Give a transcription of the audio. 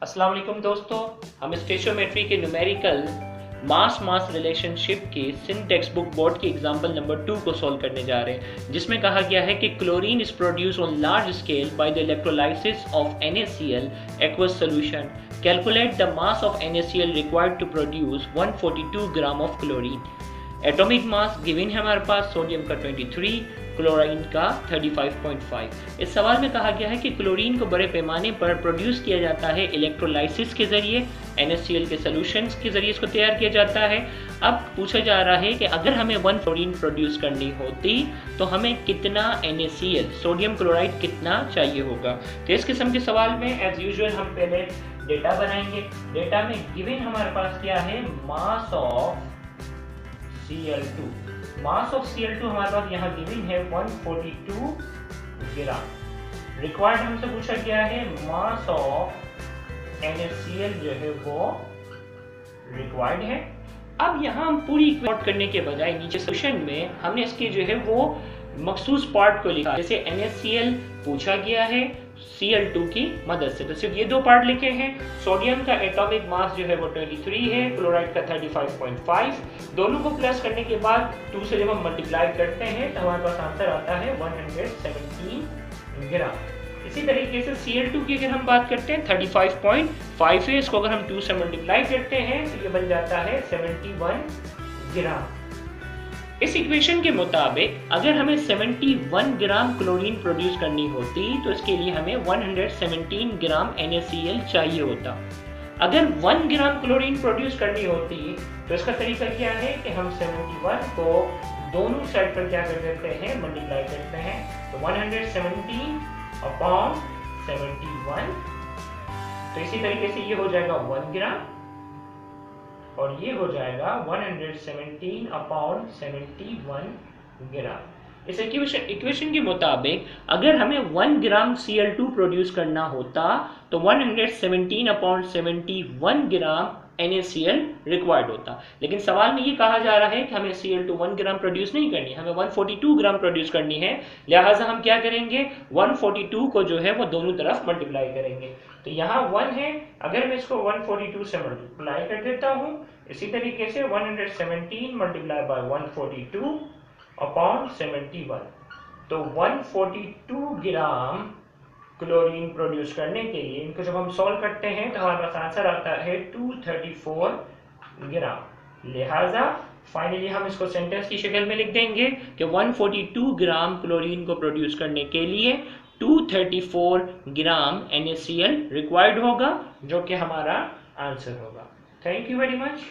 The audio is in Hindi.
अस्सलाम वालेकुम दोस्तों, हम स्टेशियोमेट्री के न्यूमेरिकल मास रिलेशनशिप के सिंध टेक्स्ट बुक बोर्ड की एग्जांपल नंबर 2 को सॉल्व करने जा रहे हैं, जिसमें कहा गया है कि chlorine is produce on large scale by the electrolysis of NaCl aqueous solution. Calculate the mass of NaCl required to produce 142 gram of chlorine. Atomic mass given है हमारे पास सोडियम का 23, क्लोरीन का 35.5। इस सवाल में कहा गया है कि क्लोरीन को बड़े पैमाने पर प्रोड्यूस किया जाता है इलेक्ट्रोलाइसिस के जरिए, NaCl के सॉल्यूशंस के जरिए इसको तैयार किया जाता है। अब पूछा जा रहा है कि अगर हमें 1 क्लोरीन प्रोड्यूस करनी होती तो हमें कितना NaCl सोडियम क्लोराइड कितना चाहिए होगा। तो इस किस्म के सवाल में एज यूजुअल हम पहले डेटा बनाएंगे। डेटा में गिवन हमारे पास क्या है, mass of Cl2। Mass of Cl2 हमारे पास यहाँ गिवन है 142 ग्राम। रिक्वायर्ड हमसे पूछा गया है मास ऑफ NaCl जो है वो रिक्वायर्ड है। अब यहाँ हम पूरी प्लॉट करने के बजाय नीचे सोल्यूशन में हमने इसके जो है वो मखसूस पार्ट को लिखा, जैसे NaCl पूछा गया है Cl2 की मदद से, तो सिर्फ ये दो पार्ट लिखे हैं। सोडियम का एटॉमिक मास जो है वो 23 है, क्लोराइड का 35.5। दोनों को प्लस करने के बाद 2 से जब हम मल्टीप्लाई करते हैं तो हमारे पास आंसर आता है 117 ग्राम। इसी तरीके से Cl2 की अगर हम बात करते हैं 35.5 है, इसको अगर हम 2 से मल्टीप्लाई करते हैं तो ये बन जाता है 71 ग्राम। इस इक्वेशन के मुताबिक अगर हमें 71 ग्राम क्लोरीन प्रोड्यूस करनी होती तो इसके लिए हमें 117 ग्राम NaCl चाहिए होता। अगर 1 ग्राम क्लोरीन प्रोड्यूस करनी होती तो इसका तरीका क्या है कि हम 71 को दोनों साइड पर क्या कर देते हैं, मल्टीप्लाई करते हैं। तो 117 अपॉन 71, तो इसी तरीके से ये हो जाएगा 1 ग्राम और ये हो जाएगा 117 अपॉन 71 ग्राम। इस इक्वेशन के मुताबिक अगर हमें 1 ग्राम Cl2 प्रोड्यूस करना होता तो 117 अपॉन 71 ग्राम NaCl रिक्वायर्ड होता। लेकिन सवाल में ये कहा जा रहा है कि हमें Cl2 1 ग्राम प्रोड्यूस नहीं करनी, हमें 142 ग्राम प्रोड्यूस करनी है। लिहाजा हम क्या करेंगे, 142 को जो है वो दोनों तरफ मल्टीप्लाई करेंगे। तो यहाँ 1 है, अगर मैं इसको 142 से मल्टीप्लाई कर देता हूँ, इसी तरीके से 117 मल्टीप्लाई बाय 142 अपॉन 71, तो 142 ग्राम क्लोरीन प्रोड्यूस करने के लिए इनको जब हम सॉल्व करते हैं तो हमारे पास आंसर आता है 234 ग्राम। लिहाजा फाइनली हम इसको सेंटेंस की शक्ल में लिख देंगे कि 142 ग्राम क्लोरीन को प्रोड्यूस करने के लिए 234 ग्राम NaCl रिक्वायर्ड होगा, जो कि हमारा आंसर होगा। Thank you very much.